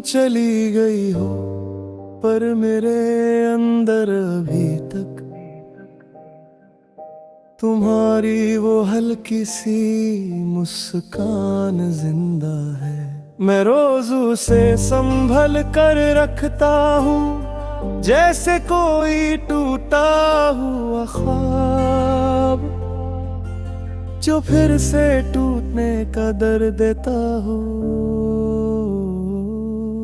चली गई हो पर मेरे अंदर अभी तक तुम्हारी वो हल्की सी मुस्कान जिंदा है। मैं रोज उसे संभल कर रखता हूँ जैसे कोई टूटा हुआ ख्वाब जो फिर से टूटने का दर्द देता हो।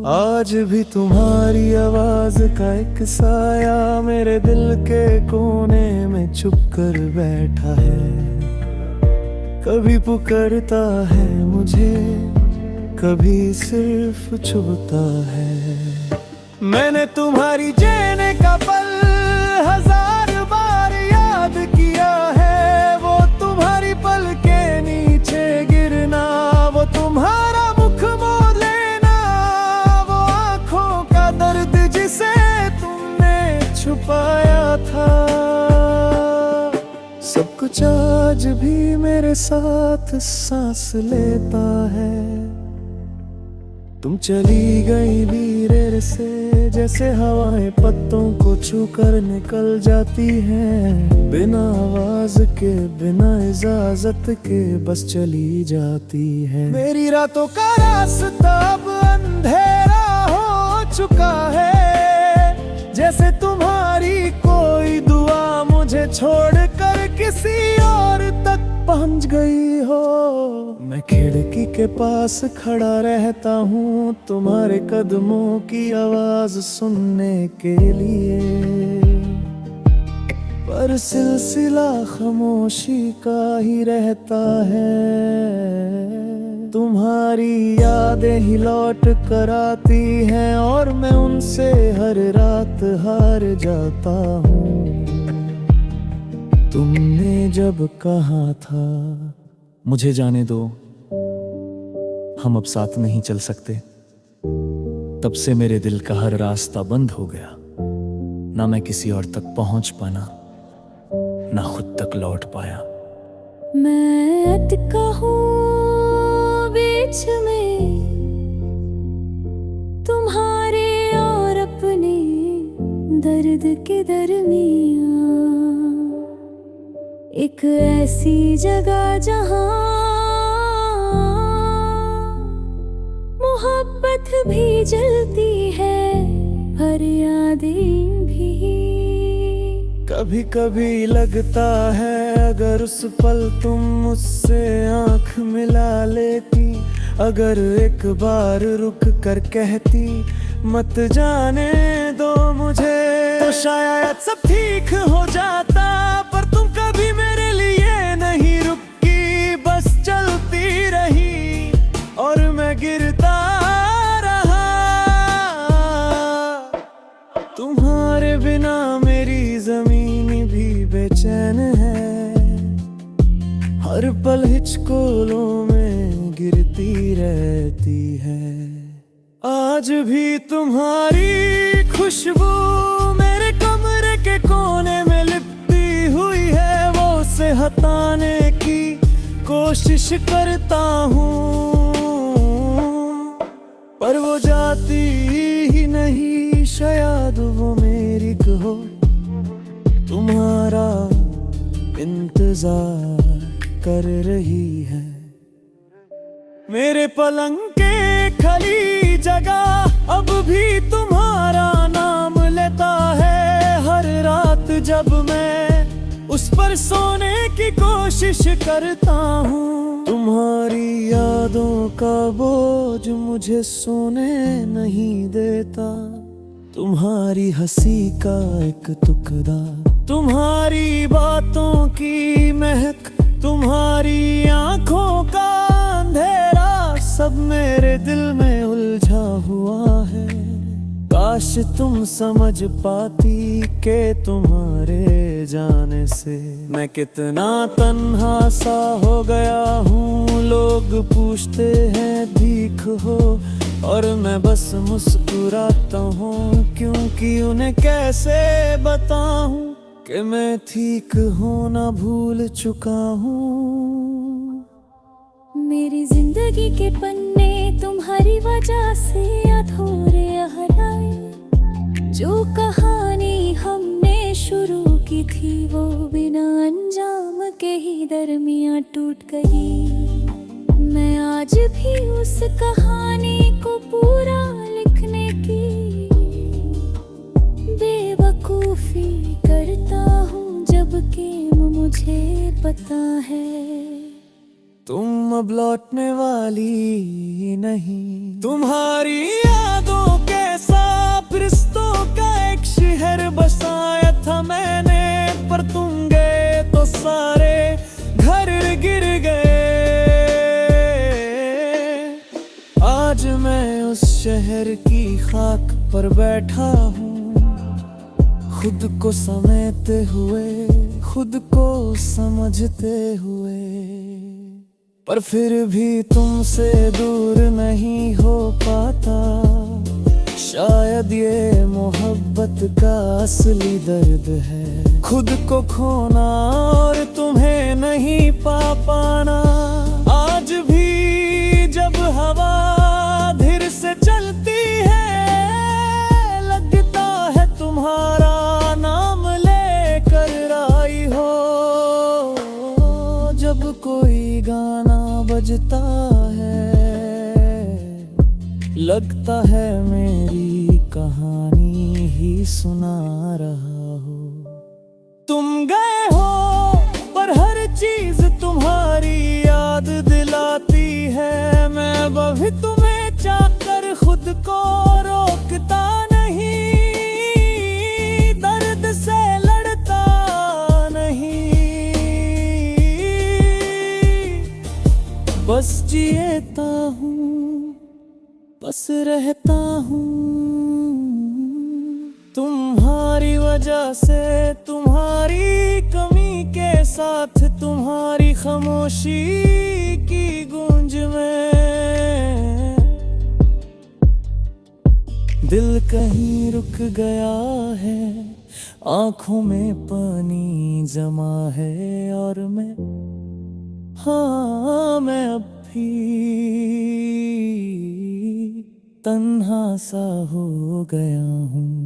आज भी तुम्हारी आवाज का एक साया मेरे दिल के कोने में छुप कर बैठा है। कभी पुकारता है मुझे, कभी सिर्फ छुपता है। मैंने तुम्हारी जीने का पल हजार बार याद किया है। वो तुम्हारी पल के नीचे गिरना, वो तुम्हारा मुख मोड़ लेना, वो आंखों का दर्द जिसे तुमने छुपाया था। सब कुछ आज भी मेरे साथ सांस लेता है। तुम चली गई धीरे से जैसे हवाएं पत्तों को छूकर निकल जाती हैं। बिना आवाज के बिना इजाजत के बस चली जाती है। मेरी रातों का रास्ता अब अंधेरा हो चुका है। जैसे तुम्हारी कोई दुआ मुझे छोड़कर किसी और तक पहुंच गई हो। मैं खिड़की के पास खड़ा रहता हूँ तुम्हारे कदमों की आवाज सुनने के लिए, पर सिलसिला खामोशी का ही रहता है। तुम्हारी यादें ही लौट कर आती हैं और मैं उनसे हर रात हार जाता हूँ। तुमने जब कहा था मुझे जाने दो, हम अब साथ नहीं चल सकते, तब से मेरे दिल का हर रास्ता बंद हो गया। ना मैं किसी और तक पहुंच पाना, ना खुद तक लौट पाया। मैं अटका हूँ बीच में तुम्हारे और अपने दर्द के दरमियां। एक ऐसी जगह जहां मोहब्बत भी जलती है, हर यादें भी। कभी कभी लगता है अगर उस पल तुम मुझसे आंख मिला लेती, अगर एक बार रुक कर कहती मत जाने दो मुझे, तो शायद सब ठीक हो जाता। पर तुम कभी मेरे लिए नहीं रुकी, बस चलती रही और मैं गिरता रहा। तुम्हारे बिना मेरी जमीन भी बेचैन है, हर पल हिचकोलों में गिरती रहती है। आज भी तुम्हारी खुशबू मेरे कमरे के कोने में लिपटी हुई है। वो उसे हटाने की कोशिश करता हूँ, पर वो जाती ही नहीं। शायद वो मेरी हो तुम्हारा इंतजार कर रही है। मेरे पलंग के खली जगह अब भी तुम्हारा नाम लेता है। हर रात जब मैं उस पर सोने की कोशिश करता हूँ, तुम्हारी यादों का बोझ मुझे सोने नहीं देता। तुम्हारी हंसी का एक टुकड़ा, तुम्हारी बातों की महक, तुम्हारी आंखों का अंधेरा, सब मेरे दिल में उलझा हुआ है। काश तुम समझ पाती कि तुम्हारे जाने से मैं कितना तन्हा सा हो गया हूँ। लोग पूछते हैं भीख हो और मैं बस मुस्कुराता हूँ, क्योंकि उन्हें कैसे बताऊं कि मैं ठीक होना भूल चुका हूँ। मेरी जिंदगी के पन्ने तुम्हारी वजह से कठोर यहराए। जो कहानी हमने शुरू की थी वो बिना अंजाम के ही दरमियां टूट गई। मैं आज भी उस कहानी को पूरा लिखने की बेवकूफी करता हूँ, जबकि मुझे पता है तुम अब लौटने वाली नहीं। तुम्हारी यादों के साथ रिश्तों का एक शहर बसाया था मैंने, पर तुम गए तो सारे घर गिर गए। आज मैं उस शहर की खाक पर बैठा हूँ, खुद को समेटते हुए, खुद को समझते हुए, पर फिर भी तुमसे दूर नहीं हो पाता। शायद ये मोहब्बत का असली दर्द है, खुद को खोना और तुम्हें नहीं पा पाना। आज भी जब हवा धीरे से चलती है, लगता है तुम्हारा नाम लेकर आई हो। जब कोई गाना बजता है, लगता है मेरी कहानी ही सुना रहा हो। तुम गए हो पर हर चीज तुम्हारी याद दिलाती है। मैं अभी तुम्हें चाहकर खुद को रोकता नहीं, दर्द से लड़ता नहीं, बस जीता हूँ, बस रहता हूँ। तुम्हारी वजह से, तुम्हारी कमी के साथ, तुम्हारी खामोशी की गूंज में दिल कहीं रुक गया है। आंखों में पानी जमा है और मैं अब भी तन्हा सा हो गया हूँ।